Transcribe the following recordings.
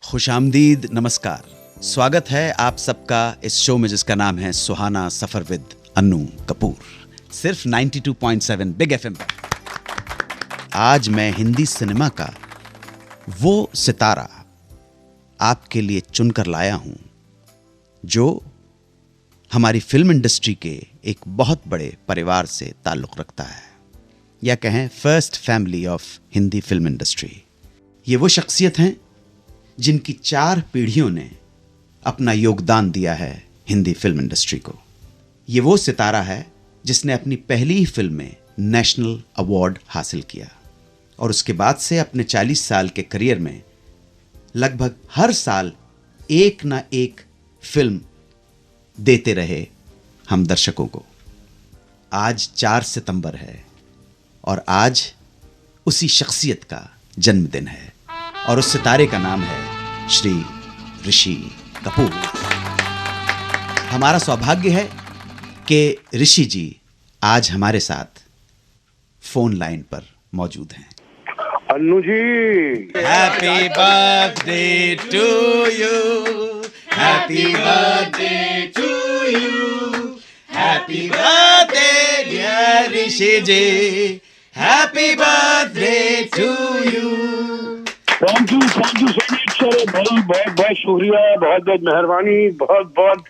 खुशामदीद, नमस्कार। स्वागत है आप सबका इस शो में जिसका नाम है सुहाना सफर विद अन्नू कपूर, सिर्फ 92.7 बिग एफएम पर। आज मैं हिंदी सिनेमा का वो सितारा आपके लिए चुनकर लाया हूं जो हमारी फिल्म इंडस्ट्री के एक बहुत बड़े परिवार से ताल्लुक़ रखता है, या कहें first family of Hindi film industry. ये वो शख्सियत हैं जिनकी 4 पीढ़ियों ने अपना योगदान दिया है हिंदी फिल्म इंडस्ट्री को। ये वो सितारा है जिसने अपनी पहली ही फिल्म में नेशनल अवार्ड हासिल किया और उसके बाद से अपने 40 साल के करियर में लगभग हर साल एक ना एक फिल्म देते रहे हम दर्शकों को। आज 4 सितंबर है और आज उसी शख्सियत का जन्मदिन है और उस सितारे का नाम है श्री ऋषि कपूर। हमारा सौभाग्य है कि ऋषि जी आज हमारे साथ फोन लाइन पर मौजूद हैं। Annu ji, happy birthday to you, happy birthday to you, happy birthday dear Rishi ji, happy birthday to you. Thank you so much sir. भाई बहुत बहुत शुक्रिया, बहुत बहुत मेहरबानी, बहुत बहुत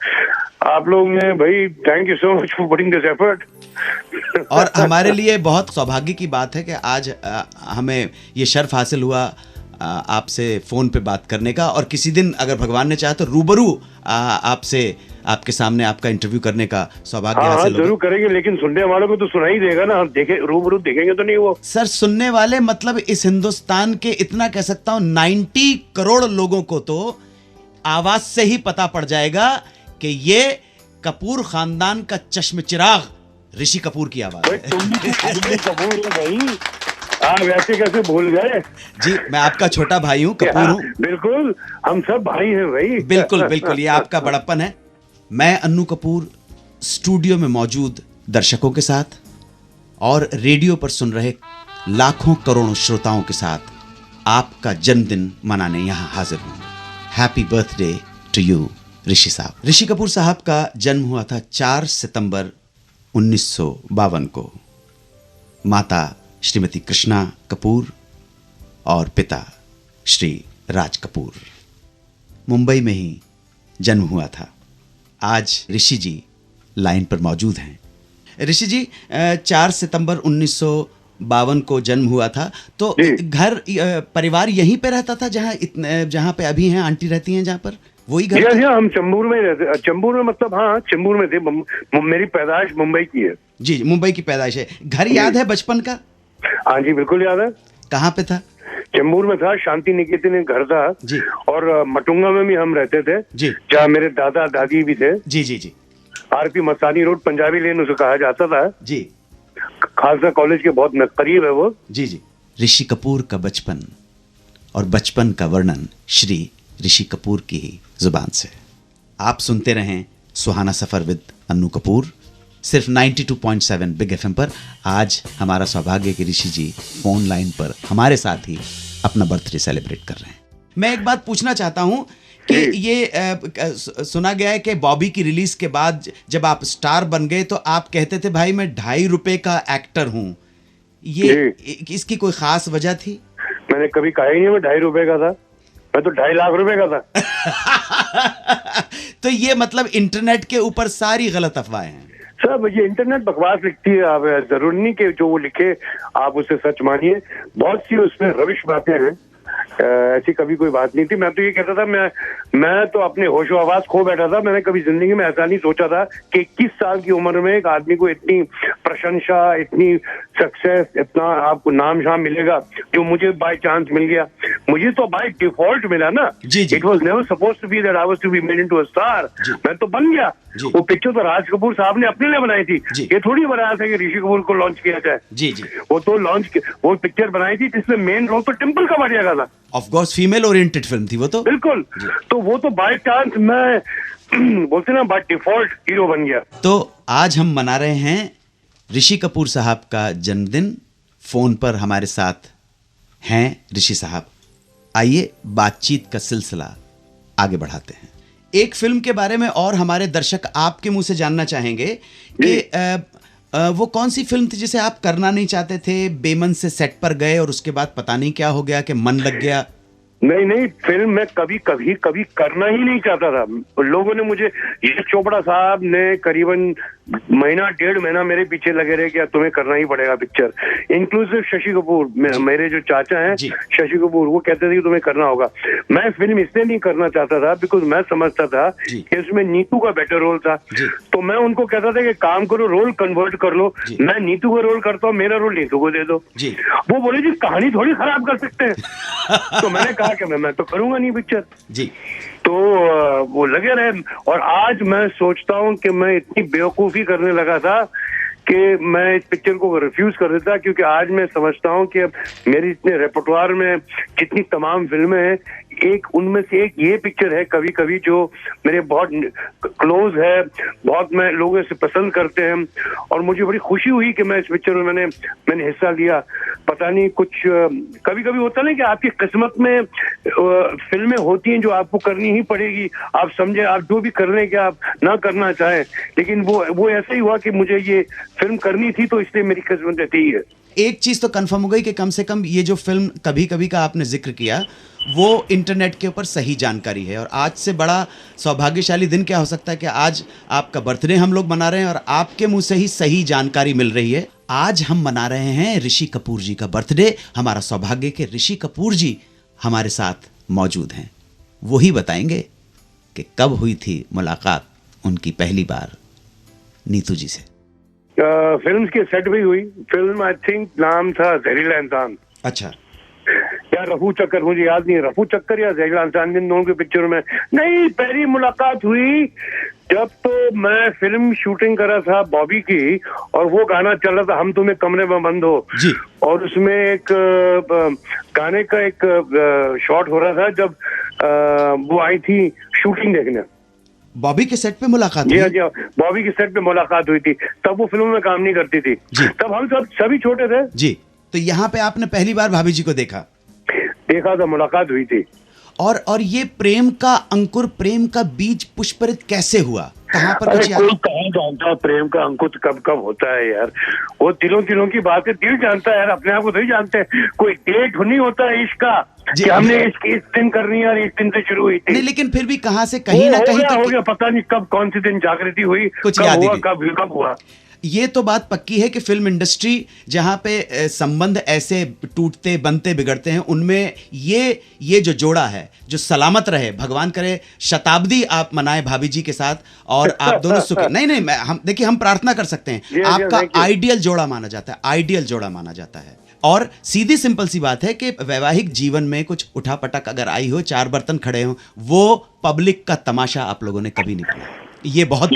आप लोग ने भाई, thank you so much for putting this effort. और हमारे लिए बहुत सौभाग्य की बात है कि आज हमें ये शर्फ हासिल हुआ आपसे फ़ोन पे बात करने का, और किसी दिन अगर भगवान ने चाहा तो रूबरू आपसे आपके सामने आपका इंटरव्यू करने का सौभाग्य हासिल होगा। जरूर करेंगे, लेकिन सुनने वालों को तो सुनाई देगा ना, हम देखे रूबरू देखेंगे तो नहीं वो। सर, सुनने वाले मतलब इस हिंदुस्तान के इतना कह सकता हूँ 90 करोड़ लोगों को तो आवाज से ही पता पड़ जाएगा कि ये कपूर खानदान का चश्म चिराग ऋषि कपूर की आवाज है। तुम भी कपूर हो भाई, आप वैसे कैसे भूल गए? जी, मैं आपका छोटा भाई हूँ, कपूर हूँ। बिल्कुल, हम सब भाई हैं भाई। बिल्कुल बिल्कुल, ये आपका बड़प्पन है। मैं अन्नू कपूर स्टूडियो में मौजूद दर्शकों के साथ और रेडियो पर सुन रहे लाखों करोड़ों श्रोताओं के साथ आपका जन्मदिन मनाने यहाँ हाजिर हूँ। हैप्पी बर्थडे टू यू ऋषि साहब। ऋषि कपूर साहब का जन्म हुआ था 4 सितंबर 1952 को। माता श्रीमती कृष्णा कपूर और पिता श्री राज कपूर। मुंबई में ही जन्म हुआ था। आज ऋषि जी लाइन पर मौजूद हैं। ऋषि जी, 4 सितंबर 1952 को जन्म हुआ था, तो घर परिवार यहीं पे रहता था जहाँ पे अभी हैं आंटी रहती हैं, जहाँ पर वही घर? जी, हम चेंबूर में रहते। चेंबूर में मतलब, हाँ चेंबूर में थे। मेरी पैदाइश मुंबई की है। जी, मुंबई की पैदाइश है। घर याद है बचपन का? हाँ जी, बिल्कुल याद है। कहाँ पे था? चेंबूर में था, शांति निकेतन एक घर था जी। और मटुंगा में भी हम रहते थे जी, जहाँ मेरे दादा दादी भी थे। जी जी जी। आरपी मस्तानी रोड, पंजाबी लेन उसे कहा जाता था जी। खालसा कॉलेज के बहुत करीब है वो। जी जी। ऋषि कपूर का बचपन और बचपन का वर्णन श्री ऋषि कपूर की ही जुबान से। आप सुनते रहें सुहाना सफर विद अन्नू कपूर, सिर्फ 92.7 बिग एफएम पर। आज हमारा सौभाग्य कि ऋषि जी फोन लाइन पर हमारे साथ ही अपना बर्थडे सेलिब्रेट कर रहे हैं। मैं एक बात पूछना चाहता हूं कि ये सुना गया है कि बॉबी की रिलीज के बाद जब आप स्टार बन गए तो आप कहते थे भाई मैं 2.5 रुपए का एक्टर हूं। ये इसकी कोई खास वजह थी? मैंने कभी कहा ही नहीं मैं 2.5 रुपए का था, मैं तो 2.5 लाख रुपए का था। तो ये मतलब इंटरनेट के ऊपर सारी गलत अफवाहें हैं। सब ये इंटरनेट बकवास लिखती है। आप जरूरी नहीं कि जो वो लिखे आप उसे सच मानिए। बहुत सी उसमें रविश बातें हैं, ऐसी कभी कोई बात नहीं थी। मैं तो ये कहता था, मैं तो अपने होशो आवाज खो बैठा था। मैंने कभी जिंदगी में ऐसा नहीं सोचा था कि 21 साल की उम्र में एक आदमी को इतनी प्रशंसा, इतनी सक्सेस, इतना आपको नाम शाम मिलेगा जो मुझे बाय चांस मिल गया। मुझे तो बाय डिफॉल्ट मिला ना। It was never supposed to be that I was to be made into a star. मैं तो बन गया। वो पिक्चर तो राज कपूर साहब ने अपने लिए बनाई थी, ये थोड़ी बनाया था कि ऋषि कपूर को लॉन्च किया जाए। जी जी। वो तो वो पिक्चर बनाई थी जिसमें मेन रोल तो टिम्पल का बढ़िया था। Of course female oriented film थी वो तो। बिल्कुल। तो वो तो बाय चांस मैं बोलते ना बाय डिफॉल्ट हीरो बन गया। तो आज हम मना रहे हैं ऋषि कपूर साहब का जन्मदिन। फोन पर हमारे साथ हैं ऋषि साहब। आइए बातचीत का सिलसिला आगे बढ़ाते हैं। एक फिल्म के बारे में और हमारे दर्शक आपके मुंह से जानना चाहेंगे कि वो कौन सी फिल्म थी जिसे आप करना नहीं चाहते थे, बेमन से सेट पर गए और उसके बाद पता नहीं क्या हो गया कि मन लग गया? नहीं, फिल्म मैं कभी करना ही नहीं चाहता था। लोगों ने मुझे, यश चोपड़ा साहब ने करीबन महीना 1.5 महीना मेरे पीछे लगे रहे कि तुम्हें करना ही पड़ेगा पिक्चर, इंक्लूसिव शशि कपूर, मेरे जो चाचा हैं शशि कपूर, वो कहते थे कि तुम्हें करना होगा। मैं फिल्म इसलिए नहीं करना चाहता था बिकॉज मैं समझता था कि उसमें नीतू का बेटर रोल था। तो मैं उनको कहता था कि काम करो, रोल कन्वर्ट कर लो, मैं नीतू का रोल करता हूँ, मेरा रोल नीतू को दे दो। वो बोले जी कहानी थोड़ी खराब कर सकते हैं। तो मैंने कहा कि मैं तो करूंगा नहीं पिक्चर जी। तो वो लगे रहे, और आज मैं सोचता हूँ कि मैं इतनी बेवकूफी करने लगा था कि मैं इस पिक्चर को रिफ्यूज कर देता, क्योंकि आज मैं समझता हूँ कि मेरी इतने रेपर्टोयर में जितनी तमाम फिल्में हैं, एक उनमें से एक ये पिक्चर है कभी कभी जो मेरे बहुत क्लोज है, बहुत मैं लोगों से पसंद करते हैं, और मुझे बड़ी खुशी हुई कि मैं इस पिक्चर में मैंने हिस्सा लिया। पता नहीं कुछ कभी कभी होता ना कि आपकी किस्मत में फिल्में होती हैं जो आपको करनी ही पड़ेगी, आप समझे, आप जो भी करने के आप ना करना चाहें, लेकिन वो ऐसा ही हुआ कि मुझे ये फिल्म करनी थी, तो इसलिए मेरी किस्मत ऐसी ही है। एक चीज तो कंफर्म हो गई कि कम से कम ये जो फिल्म कभी कभी का आपने जिक्र किया वो इंटरनेट के ऊपर सही जानकारी है, और आज से बड़ा सौभाग्यशाली दिन क्या हो सकता है कि आज आपका बर्थडे हम लोग मना रहे हैं और आपके मुंह से ही सही जानकारी मिल रही है। आज हम मना रहे हैं ऋषि कपूर जी का बर्थडे। हमारा सौभाग्य कि ऋषि कपूर जी हमारे साथ मौजूद हैं। वही बताएंगे कि कब हुई थी मुलाकात उनकी पहली बार नीतू जी से। फिल्म के सेट भी हुई। फिल्म आई थिंक नाम था जहरीला इंसान। अच्छा, या रफू चक्कर, मुझे याद नहीं है, रफू चक्कर या जहरीला इंसान, इन दोनों के पिक्चर में नहीं। पहली मुलाकात हुई जब तो मैं फिल्म शूटिंग करा था बॉबी की, और वो गाना चल रहा था हम तुम्हें कमरे में बंद हो जी, और उसमें एक गाने का एक शॉट हो रहा था जब वो आई थी शूटिंग देखने। बॉबी के सेट पे मुलाकात हुई? जी, बॉबी के सेट पे मुलाकात हुई थी। तब वो फिल्म में काम नहीं करती थी, तब हम सभी छोटे थे जी। तो यहाँ पे आपने पहली बार भाभी जी को देखा था, मुलाकात हुई थी। और ये प्रेम का अंकुर, प्रेम का बीज पुष्पित कैसे हुआ? कहाँ पर? कोई कहाँ जानता है प्रेम का अंकुर कब होता है यार? वो दिलों की बात है, दिल जानता है यार, अपने आप को नहीं जानते हैं। कोई डेट नहीं होता है इश्क का कि हमने इसकी इस दिन करनी है और इस दिन से शुरू हुई थी। नहीं, लेकिन फिर भी कहाँ से कहीं ना कहीं हो गया, पता नहीं कब कौन सी दिन जागृति हुई, कुछ याद हुआ, कब हुआ। ये तो बात पक्की है कि फिल्म इंडस्ट्री जहां पे संबंध ऐसे टूटते बनते बिगड़ते हैं, उनमें ये जो जोड़ा है जो सलामत रहे, भगवान करे शताब्दी आप मनाए भाभी जी के साथ और आप दोनों सुखी। नहीं, हम देखिए, हम प्रार्थना कर सकते हैं, आपका आइडियल जोड़ा माना जाता है, आइडियल जोड़ा माना जाता है। और सीधी सिंपल सी बात है कि वैवाहिक जीवन में कुछ उठापटक अगर आई हो, 4 बर्तन खड़े हो, वो पब्लिक का तमाशा आप लोगों ने कभी नहीं पढ़ा। ये बहुत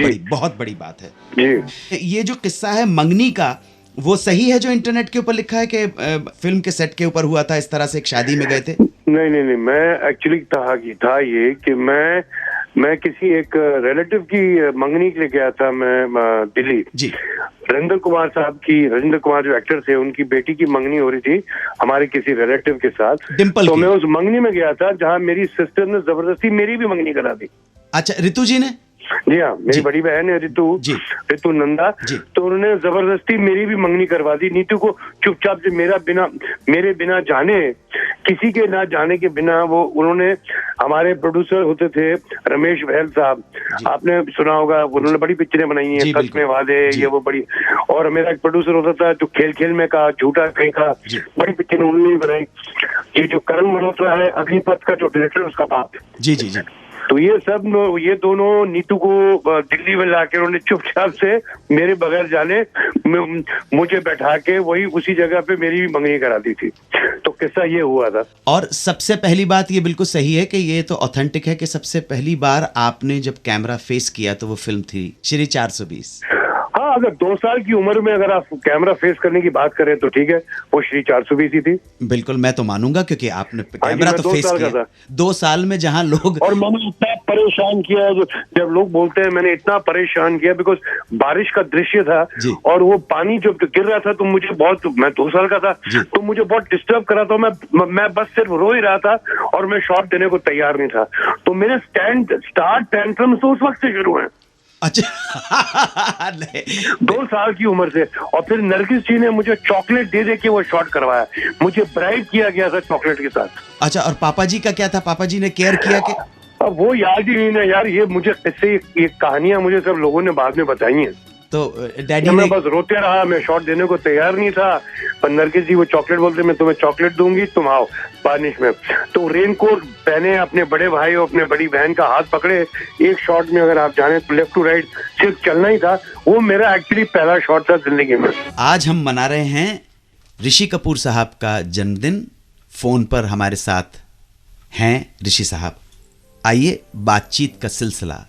बड़ी बात है जी। ये जो किस्सा है मंगनी का, वो सही है जो इंटरनेट के ऊपर लिखा है कि फिल्म के सेट के ऊपर हुआ था, इस तरह से एक शादी में गए थे? नहीं, मैं एक्चुअली था ये कि मैं किसी एक रिलेटिव की मंगनी के लिए गया था, मैं दिल्ली जी। राजेंद्र कुमार जो एक्टर थे, उनकी बेटी की मंगनी हो रही थी हमारे किसी रिलेटिव के साथ, डिम्पल। तो मैं उस मंगनी में गया था जहाँ मेरी सिस्टर ने जबरदस्ती मेरी भी मंगनी करा दी। अच्छा, रितु जी ने? जी हाँ, मेरी बड़ी बहन है रितु नंदा, तो उन्होंने जबरदस्ती मेरी भी मंगनी करवा दी। नीतू को चुपचाप से मेरे बिना जाने, किसी के ना जाने के बिना, वो उन्होंने, हमारे प्रोड्यूसर होते थे रमेश बहल साहब, आपने सुना होगा, उन्होंने बड़ी पिक्चरें बनाई हैं, कस में वादे, ये वो बड़ी। और मेरा एक प्रोड्यूसर होता था जो खेल में का झूठा कहीं का, बड़ी पिक्चर उन्होंने बनाई। ये जो करण मल्होत्रा है अग्निपथ का जो डायरेक्टर, उसका बाप जी। तो ये दोनों नीतू को दिल्ली में लाके उन्होंने चुपचाप से मेरे बगैर जाने मुझे बैठा के वही उसी जगह पे मेरी भी मंगनी करा दी थी। तो किस्सा ये हुआ था। और सबसे पहली बात ये बिल्कुल सही है कि ये तो ऑथेंटिक है कि सबसे पहली बार आपने जब कैमरा फेस किया तो वो फिल्म थी श्री 420। हाँ, अगर 2 साल की उम्र में अगर आप कैमरा फेस करने की बात करें तो ठीक है, वो श्री 420 ही थी। बिल्कुल, मैं तो मानूंगा क्योंकि आपने हाँ जी, कैमरा मैं तो 2 फेस साल का किया। था। 2 साल में जहां लोग और मैंने इतना परेशान किया, जब लोग बोलते हैं मैंने इतना परेशान किया, बिकॉज बारिश का दृश्य था जी। और वो पानी जब गिर रहा था तो मुझे बहुत, मैं 2 साल का था जी। तो मुझे बहुत डिस्टर्ब करा था। मैं बस सिर्फ रो ही रहा था और मैं शॉट देने को तैयार नहीं था। तो मेरे स्टार्ट टेंट्रम्स तो उस वक्त से शुरू हैं। अच्छा। नहीं। 2 साल की उम्र से। और फिर नरगिस जी ने मुझे चॉकलेट दे दे के वो शॉट करवाया, मुझे ब्राइब किया गया था चॉकलेट के साथ। अच्छा, और पापा जी का क्या था? पापा जी ने केयर किया कि अब वो याद ही नहीं ना यार, ये मुझे किससे ये कहानियां मुझे सब लोगों ने बाद में बताई हैं। तो डैडी मैं ने बस रोते रहा, मैं शॉट देने को तैयार नहीं था। पर नरगिस जी वो चॉकलेट बोलते, मैं तुम्हें चॉकलेट दूंगी, तुम आओ बारिश में। तो रेनकोट पहने, अपने बड़े भाई और अपने बड़ी बहन का हाथ पकड़े, एक शॉट में अगर आप जाने तो लेफ्ट टू राइट सिर्फ चलना ही था। वो मेरा एक्चुअली पहला शॉट था जिंदगी में। आज हम मना रहे हैं ऋषि कपूर साहब का जन्मदिन। फोन पर हमारे साथ हैं ऋषि साहब। आइए बातचीत का सिलसिला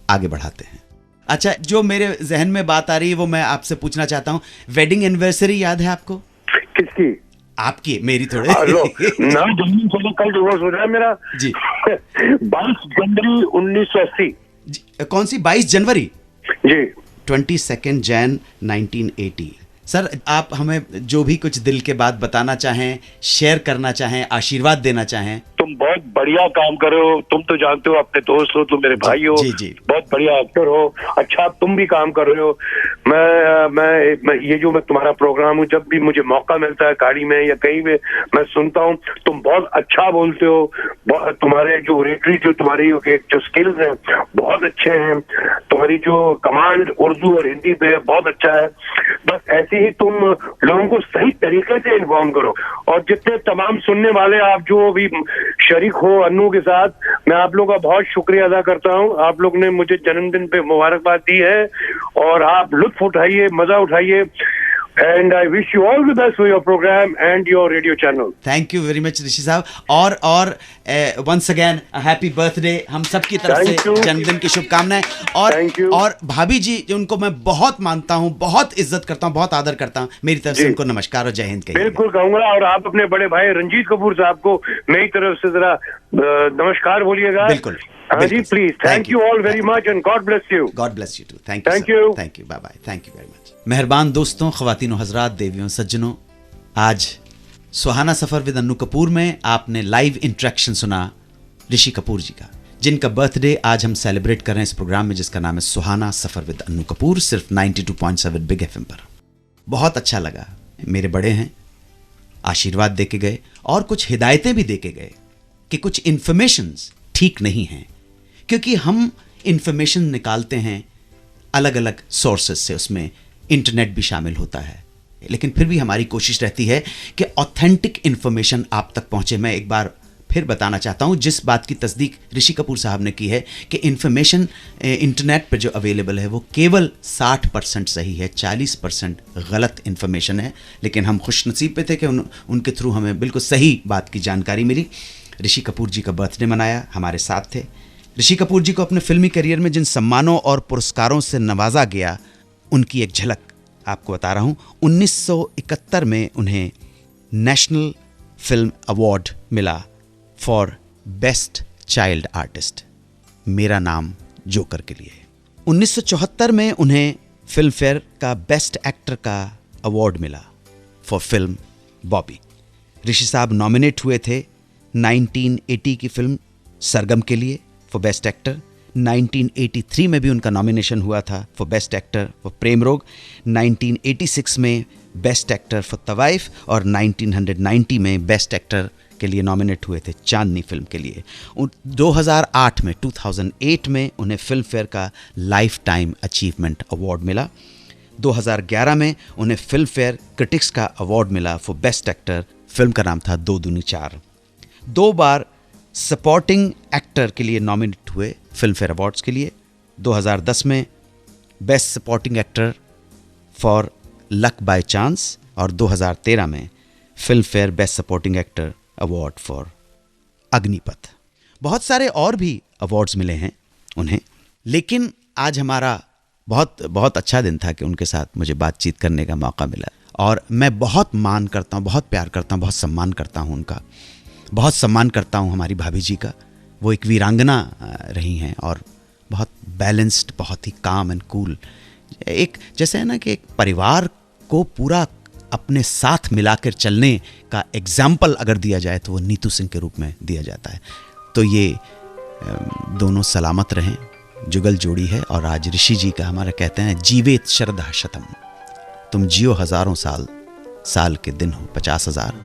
आगे बढ़ाते हैं। अच्छा, जो मेरे जहन में बात आ रही है वो मैं आपसे पूछना चाहता हूँ। वेडिंग एनिवर्सरी याद है आपको? किसकी? आपकी, मेरी थोड़े। लो ना, जमीन से कल डिवोर्स हो जाए मेरा जी। 22 जनवरी 1980। कौन सी 22 जनवरी? जी। 22 जैन 1980। सर, आप हमें जो भी कुछ दिल के बात बताना चाहें, शेयर करना चाहें, आशीर्वाद देना चाहें। तुम बहुत बढ़िया काम कर रहे हो। तुम तो जानते हो, अपने दोस्त हो, तुम मेरे भाई हो। जी, जी। बहुत बढ़िया एक्टर हो। अच्छा, तुम भी काम कर रहे हो। मैं ये जो मैं तुम्हारा प्रोग्राम हूँ, जब भी मुझे मौका मिलता है गाड़ी में या कहीं में मैं सुनता हूँ। तुम बहुत अच्छा बोलते हो। तुम्हारे जो रेटरी, जो तुम्हारी जो स्किल्स हैं बहुत अच्छे हैं। तुम्हारी जो कमांड उर्दू और हिंदी पे बहुत अच्छा है। बस ऐसे ही तुम लोगों को सही तरीके से इन्फॉर्म करो। और जितने तमाम सुनने वाले आप जो भी शरीक हो अन्नू के साथ, मैं आप लोगों का बहुत शुक्रिया अदा करता हूं। आप लोग ने मुझे जन्मदिन पे मुबारकबाद दी है और आप लुत्फ उठाइए, मजा उठाइए। And I wish you all the best for your program and your radio channel. Thank you very much Rishi साहब। और वंस अगेन हैप्पी बर्थडे हम सब की तरफ Thank से, you. जन्मदिन की शुभकामनाएं। Thank you. और भाभी जी, उनको मैं बहुत मानता हूँ, बहुत इज्जत करता हूँ, बहुत आदर करता हूँ, मेरी तरफ से जी। उनको नमस्कार और जय हिंद कहिए। बिल्कुल कहूंगा। और आप अपने बड़े भाई रंजीत कपूर साहब को मेरी तरफ से जरा नमस्कार बोलिएगा। बिल्कुल। हाँ जी, please. Thank you all very much and God bless you. God bless you too. Thank Thank you, you. Thank you, bye bye, thank you very much. मेहरबान दोस्तों, ख्वातीन और हजरात, देवियों सज्जनों, आज सुहाना सफर विद अन्नू कपूर में आपने लाइव इंटरेक्शन सुना ऋषि कपूर जी का, जिनका बर्थडे आज हम सेलिब्रेट कर रहे हैं इस प्रोग्राम में, जिसका नाम है सुहाना सफर विद अन्नू कपूर, सिर्फ 92.7 बिग एफएम पर। बहुत अच्छा लगा। मेरे बड़े हैं, आशीर्वाद देके गए और कुछ हिदायतें भी देके गए कि कुछ इंफॉर्मेशंस ठीक नहीं हैं, क्योंकि हम इंफॉर्मेशन निकालते हैं अलग अलग सोर्सेस से, उसमें इंटरनेट भी शामिल होता है, लेकिन फिर भी हमारी कोशिश रहती है कि ऑथेंटिक इंफॉर्मेशन आप तक पहुंचे। मैं एक बार फिर बताना चाहता हूं, जिस बात की तस्दीक ऋषि कपूर साहब ने की है कि इंफॉर्मेशन इंटरनेट पर जो अवेलेबल है वो केवल 60% सही है, 40% गलत इंफॉर्मेशन है। लेकिन हम खुशनसीब पे थे कि उनके थ्रू हमें बिल्कुल सही बात की जानकारी मिली। ऋषि कपूर जी का बर्थडे मनाया, हमारे साथ थे। ऋषि कपूर जी को अपने फिल्मी करियर में जिन सम्मानों और पुरस्कारों से नवाजा गया, उनकी एक झलक आपको बता रहा हूँ। 1971 में उन्हें नेशनल फिल्म अवार्ड मिला फॉर बेस्ट चाइल्ड आर्टिस्ट, मेरा नाम जोकर के लिए। 1974 में उन्हें फिल्म फेयर का बेस्ट एक्टर का अवार्ड मिला फॉर फिल्म बॉबी। ऋषि साहब नॉमिनेट हुए थे 1980 की फिल्म सरगम के लिए फॉर बेस्ट एक्टर। 1983 में भी उनका नॉमिनेशन हुआ था फॉर बेस्ट एक्टर फॉर प्रेम रोग। 1986 में बेस्ट एक्टर फॉर तवाइफ और 1990 में बेस्ट एक्टर के लिए नॉमिनेट हुए थे चांदनी फिल्म के लिए। 2008 में उन्हें फिल्म फेयर का लाइफ टाइम अचीवमेंट अवार्ड मिला। 2011 में उन्हें फिल्म फेयर क्रिटिक्स का अवार्ड मिला फॉर बेस्ट एक्टर। फिल्म का नाम था 2 दूनी 4। 2 बार सपोर्टिंग एक्टर के लिए नॉमिनेट हुए फिल्म फेयर अवार्ड्स के लिए। 2010 में best supporting actor for Luck by Chance और 2013 में Filmfare best supporting actor award for Agneepath. बहुत सारे और भी अवार्ड्स मिले हैं उन्हें, लेकिन आज हमारा बहुत बहुत अच्छा दिन था कि उनके साथ मुझे बातचीत करने का मौका मिला। और मैं बहुत मान करता हूँ, बहुत प्यार करता हूँ, बहुत सम्मान करता हूँ उनका, बहुत सम्मान करता हूँ हमारी भाभी जी का। वो एक वीरांगना रही हैं और बहुत बैलेंस्ड, बहुत ही काम एंड कूल। एक जैसे है ना कि एक परिवार को पूरा अपने साथ मिलाकर चलने का एग्जाम्पल अगर दिया जाए तो वो नीतू सिंह के रूप में दिया जाता है। तो ये दोनों सलामत रहें, जुगल जोड़ी है। और आज ऋषि जी का हमारा कहते हैं जीवेत शरदा शतम, तुम जियो हजारों साल, साल के दिन हो 50,000।